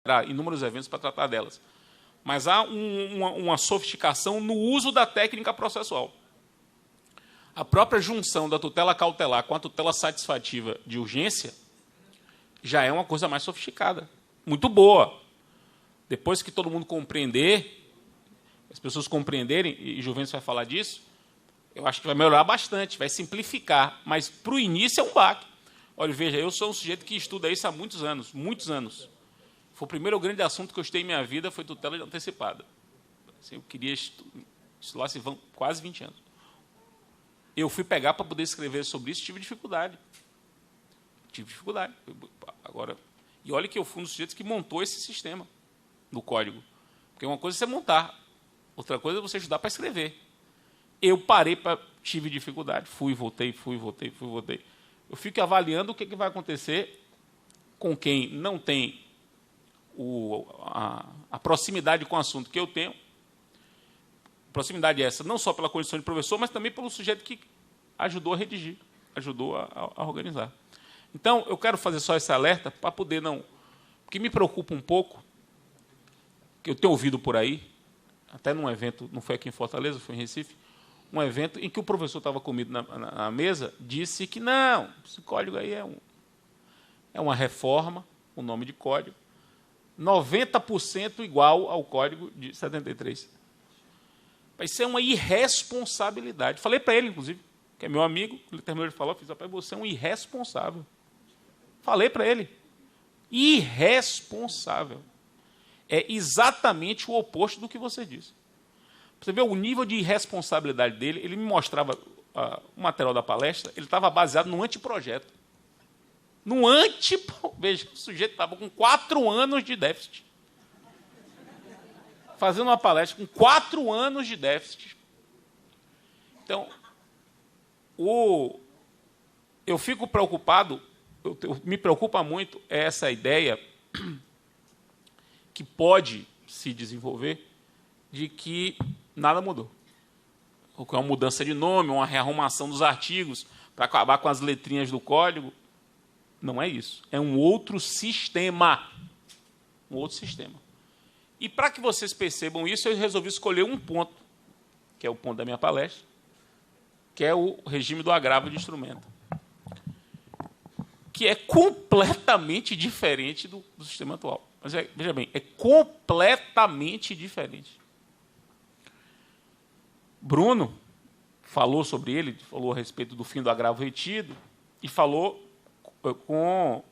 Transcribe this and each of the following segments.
para inúmeros eventos para tratar delas. Mas há uma sofisticação no uso da técnica processual. A própria junção da tutela cautelar com a tutela satisfativa de urgência já é uma coisa mais sofisticada, muito boa. Depois que todo mundo compreender, as pessoas compreenderem, e Juventus vai falar disso, eu acho que vai melhorar bastante, vai simplificar, mas para o início é um baque. Olha, veja, eu sou um sujeito que estuda isso há muitos anos, muitos anos. Foi o primeiro grande assunto que eu estudei em minha vida, foi tutela antecipada. Assim, eu queria estudar, se vão quase 20 anos. Eu fui pegar para poder escrever sobre isso, tive dificuldade. Agora, e olha que eu fui um dos sujeitos que montou esse sistema no código. Porque uma coisa é você montar, outra coisa é você estudar para escrever. Eu tive dificuldade, fui, voltei. Eu fico avaliando o que vai acontecer com quem não tem a proximidade com o assunto que eu tenho. Proximidade essa, não só pela condição de professor, mas também pelo sujeito que ajudou a redigir, ajudou a organizar. Então, eu quero fazer só esse alerta para poder não... Porque me preocupa um pouco, que eu tenho ouvido por aí, até num evento, não foi aqui em Fortaleza, foi em Recife, um evento em que o professor estava comigo na mesa, disse que não, esse código aí é uma reforma, o nome de código, 90% igual ao código de 73. Isso é uma irresponsabilidade. Falei para ele, inclusive, que é meu amigo, ele terminou de falar, eu fiz, rapaz, você é um irresponsável. Falei para ele. Irresponsável. É exatamente o oposto do que você disse. Você vê o nível de irresponsabilidade dele, ele me mostrava o material da palestra, ele estava baseado no anteprojeto. Veja, o sujeito estava com 4 anos de déficit. Fazendo uma palestra com 4 anos de déficit. Então, eu fico preocupado, me preocupa muito essa ideia que pode se desenvolver de que nada mudou. Ou que é uma mudança de nome, uma rearrumação dos artigos para acabar com as letrinhas do código. Não é isso. É um outro sistema. Um outro sistema. E para que vocês percebam isso, eu resolvi escolher um ponto, que é o ponto da minha palestra, que é o regime do agravo de instrumento, que é completamente diferente do sistema atual. Mas, veja bem, é completamente diferente. Bruno falou sobre ele, falou a respeito do fim do agravo retido, e falou com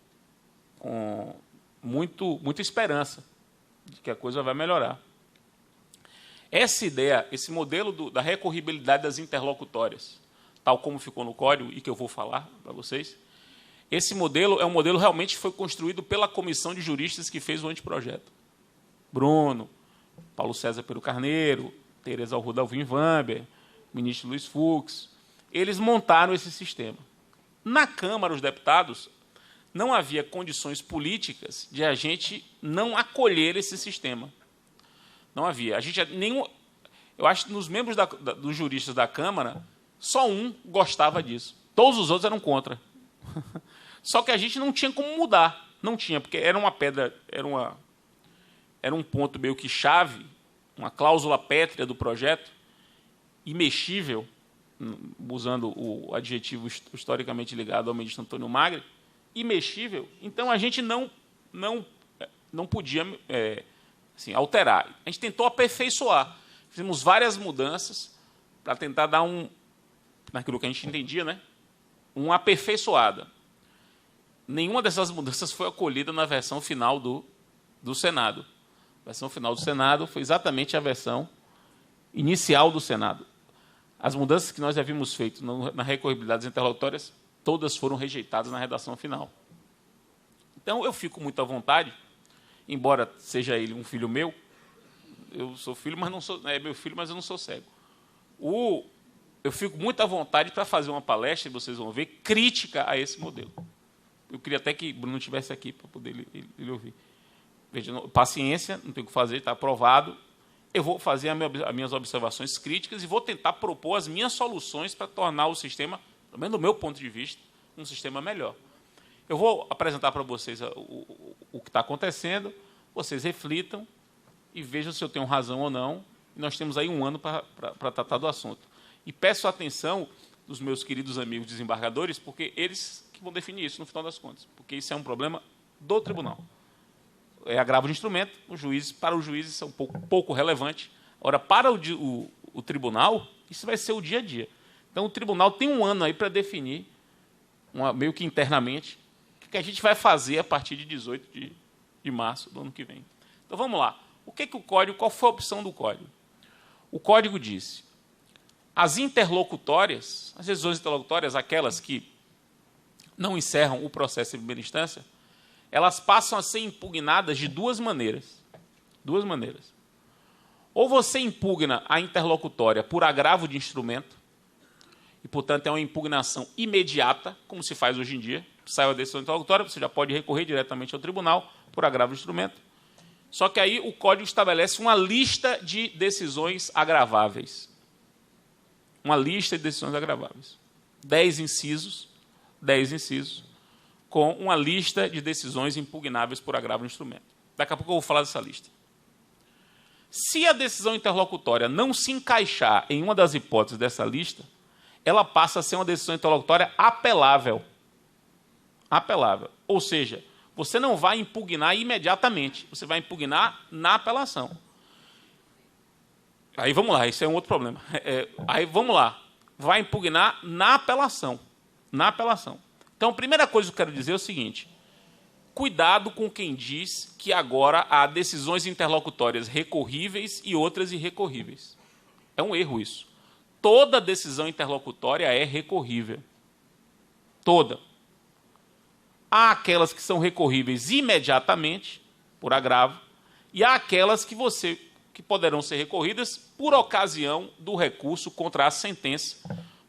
muita esperança de que a coisa vai melhorar. Essa ideia, esse modelo da recorribilidade das interlocutórias, tal como ficou no código e que eu vou falar para vocês, esse modelo é um modelo realmente que foi construído pela comissão de juristas que fez o anteprojeto. Bruno, Paulo César Pero Carneiro, Tereza Arruda Alvim Vamber, ministro Luiz Fux, eles montaram esse sistema. Na Câmara dos Deputados, não havia condições políticas de a gente não acolher esse sistema. Não havia. Eu acho que nos membros dos juristas da Câmara, só um gostava disso. Todos os outros eram contra. Só que a gente não tinha como mudar. Não tinha, porque era uma pedra, era um ponto meio que chave, uma cláusula pétrea do projeto, imexível, usando o adjetivo historicamente ligado ao ministro Antônio Magre, imexível. Então, a gente não podia alterar. A gente tentou aperfeiçoar. Fizemos várias mudanças para tentar dar naquilo que a gente entendia, né, uma aperfeiçoada. Nenhuma dessas mudanças foi acolhida na versão final do Senado. A versão final do Senado foi exatamente a versão inicial do Senado. As mudanças que nós havíamos feito na recorribilidade das interlocutórias, todas foram rejeitadas na redação final. Então, eu fico muito à vontade, embora seja ele um filho meu, eu sou filho, mas não sou, é meu filho, mas eu não sou cego. Eu fico muito à vontade para fazer uma palestra, e vocês vão ver, crítica a esse modelo. Eu queria até que Bruno estivesse aqui para poder ele ouvir. Veja, paciência, não tem o que fazer, está aprovado. Eu vou fazer as minhas observações críticas e vou tentar propor as minhas soluções para tornar o sistema, pelo menos do meu ponto de vista, um sistema melhor. Eu vou apresentar para vocês o que está acontecendo, vocês reflitam e vejam se eu tenho razão ou não. E nós temos aí um ano para tratar do assunto. E peço a atenção dos meus queridos amigos desembargadores, porque eles que vão definir isso no final das contas, porque isso é um problema do tribunal. É agravo de instrumento, para os juízes isso é um pouco relevante. Ora, para o tribunal, isso vai ser o dia a dia. Então, o tribunal tem um ano aí para definir, meio que internamente, o que a gente vai fazer a partir de 18 de março do ano que vem. Então, vamos lá. O que o código, qual foi a opção do código? O código disse, as interlocutórias, as decisões interlocutórias, aquelas que não encerram o processo em primeira instância, elas passam a ser impugnadas de duas maneiras. Duas maneiras. Ou você impugna a interlocutória por agravo de instrumento, e, portanto, é uma impugnação imediata, como se faz hoje em dia. Saiu a decisão interlocutória, você já pode recorrer diretamente ao tribunal por agravo de instrumento. Só que aí o código estabelece uma lista de decisões agraváveis. Uma lista de decisões agraváveis. 10 incisos, com uma lista de decisões impugnáveis por agravo de instrumento. Daqui a pouco eu vou falar dessa lista. Se a decisão interlocutória não se encaixar em uma das hipóteses dessa lista, ela passa a ser uma decisão interlocutória apelável. Apelável. Ou seja, você não vai impugnar imediatamente, você vai impugnar na apelação. Aí vamos lá, isso é um outro problema. Aí vamos lá, vai impugnar na apelação. Na apelação. Então, a primeira coisa que eu quero dizer é o seguinte, cuidado com quem diz que agora há decisões interlocutórias recorríveis e outras irrecorríveis. É um erro isso. Toda decisão interlocutória é recorrível. Toda. Há aquelas que são recorríveis imediatamente, por agravo, e há aquelas que poderão ser recorridas por ocasião do recurso contra a sentença.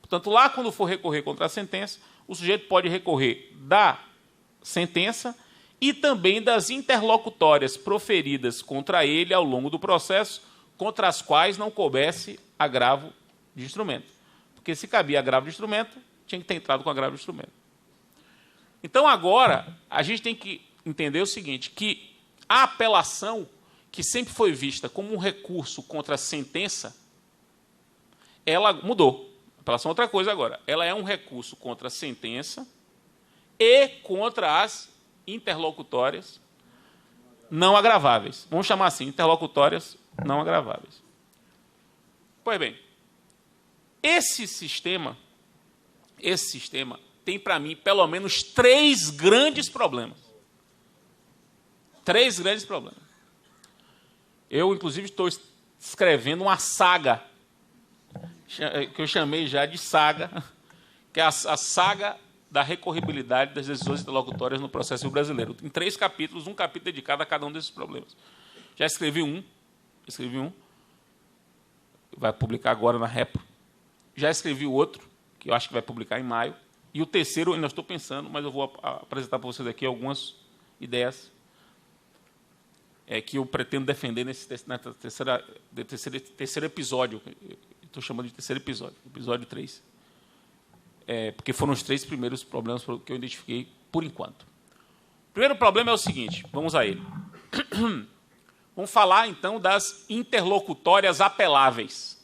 Portanto, lá quando for recorrer contra a sentença, o sujeito pode recorrer da sentença e também das interlocutórias proferidas contra ele ao longo do processo, contra as quais não coubesse agravo de instrumento. Porque se cabia agravo de instrumento, tinha que ter entrado com agravo de instrumento. Então, agora, a gente tem que entender o seguinte, que a apelação, que sempre foi vista como um recurso contra a sentença, ela mudou. A apelação é outra coisa agora. Ela é um recurso contra a sentença e contra as interlocutórias não agraváveis. Vamos chamar assim, interlocutórias não agraváveis. Pois bem, esse sistema tem, para mim, pelo menos 3 grandes problemas. 3 grandes problemas. Eu, inclusive, estou escrevendo uma saga, que eu chamei já de saga, que é a saga da recorribilidade das decisões interlocutórias no processo brasileiro. Em 3 capítulos, um capítulo dedicado a cada um desses problemas. Já escrevi um, vai publicar agora na Repo. Já escrevi o outro, que eu acho que vai publicar em maio. E o terceiro, eu ainda estou pensando, mas eu vou apresentar para vocês aqui algumas ideias que eu pretendo defender nesse terceiro episódio. Estou chamando de terceiro episódio, episódio 3. Porque foram os 3 primeiros problemas que eu identifiquei por enquanto. O primeiro problema é o seguinte, vamos a ele. Vamos falar, então, das interlocutórias apeláveis.